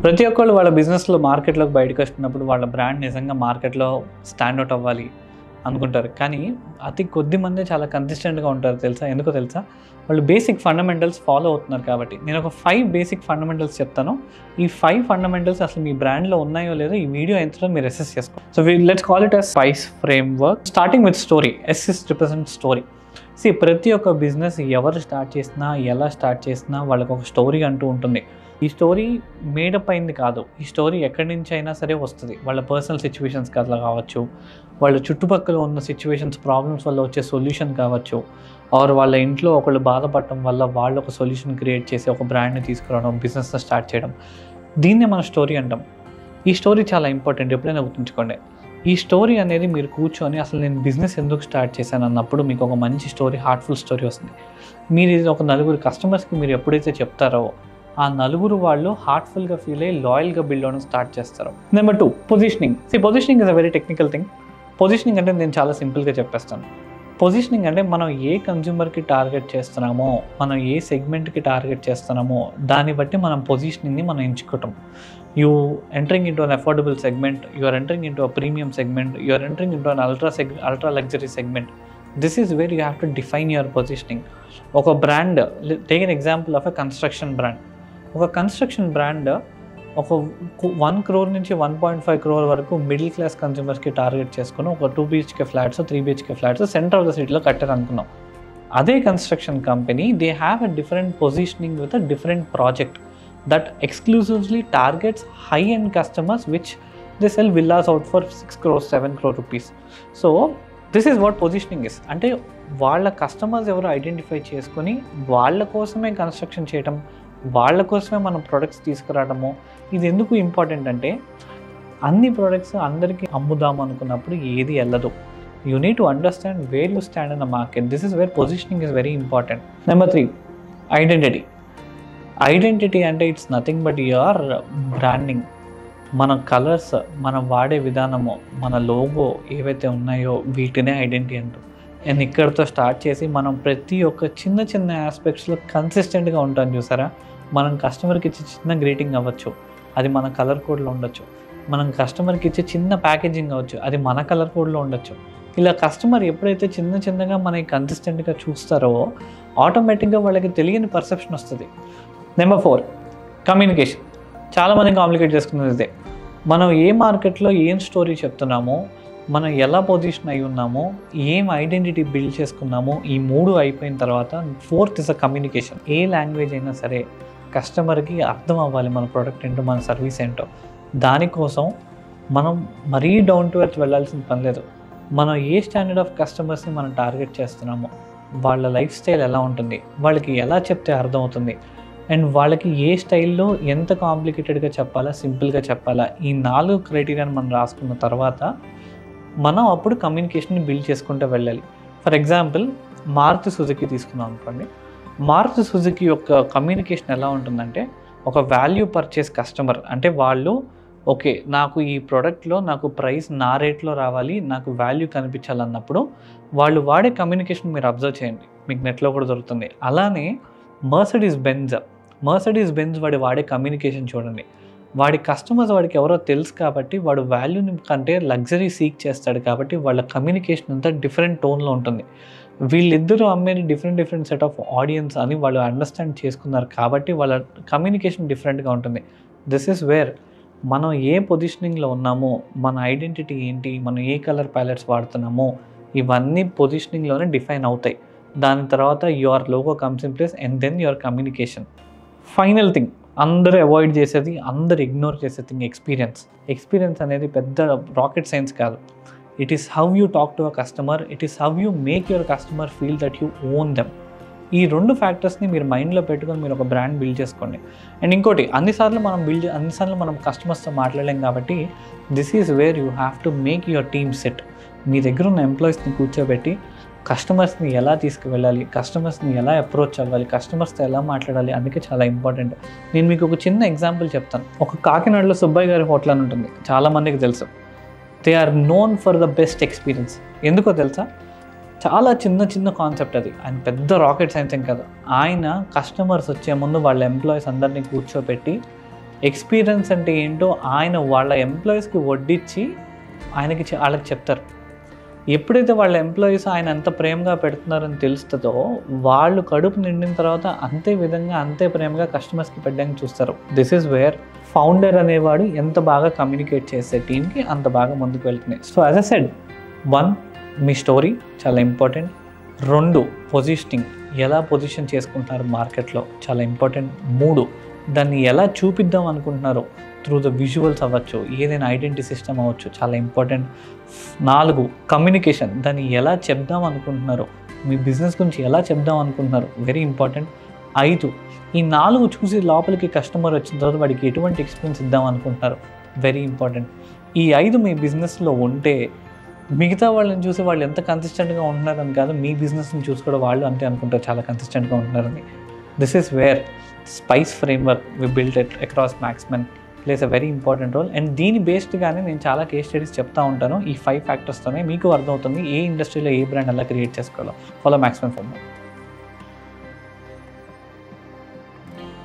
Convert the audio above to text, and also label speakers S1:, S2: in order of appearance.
S1: ప్రతి ఒక్కళ్ళు వాళ్ళ బిజినెస్లో మార్కెట్లోకి బయటకు వస్తున్నప్పుడు వాళ్ళ బ్రాండ్ నిజంగా మార్కెట్లో స్టాండ్అవుట్ అవ్వాలి అనుకుంటారు. కానీ అతి కొద్ది మందే చాలా కన్సిస్టెంట్గా ఉంటారు తెలుసా? ఎందుకో తెలుసా? వాళ్ళు బేసిక్ ఫండమెంటల్స్ ఫాలో అవుతున్నారు కాబట్టి. నేను ఒక 5 బేసిక్ ఫండమెంటల్స్ చెప్తాను. ఈ 5 ఫండమెంటల్స్ అసలు మీ బ్రాండ్లో ఉన్నాయో లేదో ఈ వీడియో ఎంతలో మీరు అసెస్ చేసుకో. So let's call it as spice framework. Starting with story. S represent story. ప్రతి ఒక్క బిజినెస్ ఎవరు స్టార్ట్ చేసినా, ఎలా స్టార్ట్ చేసినా వాళ్ళకి ఒక స్టోరీ అంటూ ఉంటుంది. ఈ స్టోరీ మేడప్ అయింది కాదు. ఈ స్టోరీ ఎక్కడి నుంచి అయినా సరే వస్తుంది. వాళ్ళ పర్సనల్ సిచ్యువేషన్స్ అట్లా కావచ్చు, వాళ్ళ చుట్టుపక్కల ఉన్న సిచ్యువేషన్స్ ప్రాబ్లమ్స్ వల్ల వచ్చే సొల్యూషన్ కావచ్చు, ఆర్ వాళ్ళ ఇంట్లో ఒకళ్ళు బాధపడటం వల్ల వాళ్ళు ఒక సొల్యూషన్ క్రియేట్ చేసి ఒక బ్రాండ్ని తీసుకురావడం, బిజినెస్ని స్టార్ట్ చేయడం, దీన్నే మనం స్టోరీ అంటాం. ఈ స్టోరీ చాలా ఇంపార్టెంట్, ఎప్పుడైనా గుర్తుంచుకోండి. ఈ స్టోరీ అనేది మీరు కూర్చొని అసలు నేను బిజినెస్ ఎందుకు స్టార్ట్ చేశాను అన్నప్పుడు మీకు ఒక మంచి స్టోరీ, హార్ట్ఫుల్ స్టోరీ వస్తుంది. మీరు ఇది ఒక నలుగురు కస్టమర్స్కి మీరు ఎప్పుడైతే చెప్తారో ఆ నలుగురు వాళ్ళు హార్ట్ఫుల్గా ఫీల్ అయ్యి లాయల్గా బిల్డ్ అవ్వడం స్టార్ట్ చేస్తారు. Number 2, positioning. Positioning is a very technical thing. Positioning అంటే నేను చాలా సింపుల్గా చెప్పేస్తాను. పొజిషనింగ్ అంటే మనం ఏ కన్జ్యూమర్కి టార్గెట్ చేస్తున్నామో, మనం ఏ సెగ్మెంట్కి టార్గెట్ చేస్తున్నామో దాన్ని బట్టి మనం పొజిషనింగ్ని మనం ఎంచుకోవటం. You entering into an affordable segment, you are entering into a premium segment, you are entering into an ultra luxury segment. This is where you have to define your positioning. ఒక brand, take an example of a construction brand. ఒక construction brand ఒక 1 crore నుంచి 1.5 crore వరకు middle class కన్జ్యూమర్స్కి target చేసుకుని ఒక 2 BHK flats, 3 BHK flats centre of the సిటీలో కట్టారు అనుకున్నాం. అదే construction company they have a different positioning with a different project that exclusively targets high end customers which they sell villas out for 6 crore, 7 crore rupees. So this is what positioning is. అంటే వాళ్ళ customers ఎవరు identify చేసుకొని వాళ్ళ కోసమే construction చేయటం, వాళ్ళ కోసమే మనం ప్రొడక్ట్స్ తీసుకురావడము. ఇది ఎందుకు ఇంపార్టెంట్ అంటే అన్ని ప్రొడక్ట్స్ అందరికీ అమ్ముదాం అనుకున్నప్పుడు ఏది వెళ్ళదు. You need to understand where you stand in the market. This is where positioning is very important. Number 3, identity. Identity అంటే it's nothing but your branding. మన కలర్స్, మనం వాడే విధానము, మన లోగో ఏవైతే ఉన్నాయో వీటినే ఐడెంటిటీ అంటాం. అండ్ ఇక్కడితో స్టార్ట్ చేసి మనం ప్రతి ఒక్క చిన్న చిన్న ఆస్పెక్ట్స్లో కన్సిస్టెంట్గా ఉంటాం. చూసారా, మనం కస్టమర్కి ఇచ్చే చిన్న గ్రీటింగ్ అవ్వచ్చు, అది మన కలర్ కోడ్లో ఉండొచ్చు. మనం కస్టమర్కి ఇచ్చే చిన్న ప్యాకేజింగ్ అవ్వచ్చు, అది మన కలర్ కోడ్లో ఉండొచ్చు. ఇలా కస్టమర్ ఎప్పుడైతే చిన్నగా మనకి కన్సిస్టెంట్గా చూస్తారో ఆటోమేటిక్గా వాళ్ళకి తెలియని పర్సెప్షన్ వస్తుంది. Number 4, communication. చాలామంది కాంప్లికేట్ చేసుకున్నది ఇదే. మనం ఏ మార్కెట్లో ఏం స్టోరీ చెప్తున్నామో, మనం ఎలా పొజిషన్ అయి ఉన్నామో, ఏం ఐడెంటిటీ బిల్డ్ చేసుకున్నామో, ఈ 3 అయిపోయిన తర్వాత 4th is a communication. A language అయినా సరే కస్టమర్కి అర్థం అవ్వాలి మన ప్రోడక్ట్ ఏంటో, మన సర్వీస్ ఏంటో. దానికోసం మనం మరీ డౌన్ టు ఎర్త్ వెళ్ళాల్సిన పని లేదు. మనం ఏ స్టాండర్డ్ ఆఫ్ కస్టమర్స్ని మనం టార్గెట్ చేస్తున్నామో, వాళ్ళ లైఫ్ స్టైల్ ఎలా ఉంటుంది, వాళ్ళకి ఎలా చెప్తే అర్థం అవుతుంది, అండ్ వాళ్ళకి ఏ స్టైల్లో ఎంత కాంప్లికేటెడ్గా చెప్పాలా, సింపుల్గా చెప్పాలా, ఈ 4 క్రైటీరియాని మనం రాసుకున్న తర్వాత మనం అప్పుడు కమ్యూనికేషన్ని బిల్డ్ చేసుకుంటూ వెళ్ళాలి. ఫర్ ఎగ్జాంపుల్ మారుతి సుజుకి తీసుకున్నాం అనుకోండి. మారుతి సుజుకి యొక్క కమ్యూనికేషన్ ఎలా ఉంటుందంటే, ఒక వాల్యూ పర్చేస్ కస్టమర్ అంటే వాళ్ళు ఓకే, నాకు ఈ ప్రోడక్ట్లో నాకు ప్రైస్ నా రేట్లో రావాలి, నాకు వాల్యూ కనిపించాలన్నప్పుడు వాళ్ళు వాడే కమ్యూనికేషన్ మీరు అబ్జర్వ్ చేయండి, మీకు నెట్లో కూడా దొరుకుతుంది. అలానే మర్సిడీస్ బెంజ్ వాడే కమ్యూనికేషన్ చూడండి. వాడి కస్టమర్స్ వాడికి ఎవరో తెలుసు కాబట్టి వాడు వాల్యూని కంటే లగ్జరీ సీక్ చేస్తాడు కాబట్టి వాళ్ళ కమ్యూనికేషన్ అంతా డిఫరెంట్ టోన్లో ఉంటుంది. వీళ్ళిద్దరూ అమ్మేది డిఫరెంట్ సెట్ ఆఫ్ ఆడియన్స్ అని వాళ్ళు అండర్స్టాండ్ చేసుకున్నారు కాబట్టి వాళ్ళ కమ్యూనికేషన్ డిఫరెంట్గా ఉంటుంది. దిస్ ఈస్ వేర్ మనం ఏ పొజిషనింగ్లో ఉన్నామో, మన ఐడెంటిటీ ఏంటి, మనం ఏ కలర్ ప్యాలెట్స్ వాడుతున్నామో ఇవన్నీ పొజిషనింగ్లోనే డిఫైన్ అవుతాయి. దాని తర్వాత your logo comes in place and then your communication. Final thing, అందరూ అవాయిడ్ చేసేది, అందరు ఇగ్నోర్ చేసే థింగ్ ఎక్స్పీరియన్స్ అనేది పెద్ద రాకెట్ సైన్స్ కాదు. It is how you talk to a customer, it is how you make your customer feel that you own them. ఈ 2 ఫ్యాక్టర్స్ని మీరు మైండ్లో పెట్టుకొని మీరు ఒక బ్రాండ్ బిల్డ్ చేసుకోండి. అండ్ ఇంకోటి, అన్నిసార్లు మనం కస్టమర్స్తో మాట్లాడలేం కాబట్టి this is where you have to make your team set. మీ దగ్గర ఉన్న ఎంప్లాయీస్ని కూర్చోబెట్టి కస్టమర్స్ని ఎలా తీసుకువెళ్ళాలి, కస్టమర్స్ని ఎలా అప్రోచ్ అవ్వాలి, కస్టమర్స్తో ఎలా మాట్లాడాలి, అందుకే చాలా ఇంపార్టెంట్. నేను మీకు ఒక చిన్న ఎగ్జాంపుల్ చెప్తాను. ఒక కాకినాడలో సుబ్బయ్య గారి హోటల్ అని ఉంటుంది, చాలామందికి తెలుసు. They are known for the best experience. ఎందుకో తెలుసా? చాలా చిన్న కాన్సెప్ట్ అది. ఆయన పెద్ద రాకెట్ సైన్స్ ఏం కదా. ఆయన కస్టమర్స్ వచ్చే ముందు వాళ్ళ ఎంప్లాయీస్ అందరినీ కూర్చోబెట్టి ఎక్స్పీరియన్స్ అంటే ఏంటో ఆయన వాళ్ళ ఎంప్లాయీస్కి వడ్డించి వాళ్ళకి చెప్తారు. ఎప్పుడైతే వాళ్ళ ఎంప్లాయీస్ ఆయన ఎంత ప్రేమగా పెడుతున్నారని తెలుస్తుందో వాళ్ళు కడుపు నిండిన తర్వాత అంతే విధంగా అంతే ప్రేమగా కస్టమర్స్కి పెట్టడానికి చూస్తారు. దిస్ ఈజ్ వేర్ ఫౌండర్ అనేవాడు ఎంత బాగా కమ్యూనికేట్ చేసే టీంకి అంత బాగా ముందుకు వెళ్తున్నాయి. So as a said, 1 me story చాలా ఇంపార్టెంట్. 2 పొజిషనింగ్, ఎలా పొజిషన్ చేసుకుంటున్నారు మార్కెట్లో చాలా ఇంపార్టెంట్. 3 దాన్ని ఎలా చూపిద్దాం అనుకుంటున్నారో త్రూ ద విజువల్స్ అవ్వచ్చు, ఏదైనా ఐడెంటిటీ సిస్టమ్ అవ్వచ్చు, చాలా ఇంపార్టెంట్. 4 కమ్యూనికేషన్, దాన్ని ఎలా చెప్దాం అనుకుంటున్నారో, మీ బిజినెస్ గురించి ఎలా చెప్దాం అనుకుంటున్నారు, వెరీ ఇంపార్టెంట్. 5 ఈ 4 చూసి లోపలికి కస్టమర్ వచ్చిన తర్వాత వాడికి ఎటువంటి ఎక్స్పీరియన్స్ ఇద్దాం అనుకుంటున్నారు, వెరీ ఇంపార్టెంట్. ఈ 5 మీ బిజినెస్లో ఉంటే మిగతా వాళ్ళని చూసి వాళ్ళు ఎంత కన్సిస్టెంట్గా ఉంటున్నారని కాదు, మీ బిజినెస్ని చూసి కూడా వాళ్ళు అంతే అనుకుంటారు చాలా కన్సిస్టెంట్గా ఉంటున్నారని. This is where spice framework we built it across Maxmen plays a very important role. And దీని బేస్డ్గానే నేను చాలా కేస్ స్టడీస్ చెప్తా ఉంటాను. ఈ 5 ఫ్యాక్టర్స్తోనే మీకు అర్థమవుతుంది ఏ ఇండస్ట్రీలో ఏ బ్రాండ్ ఎలా క్రియేట్ చేసుకోవాలో. Follow Maxmen framework.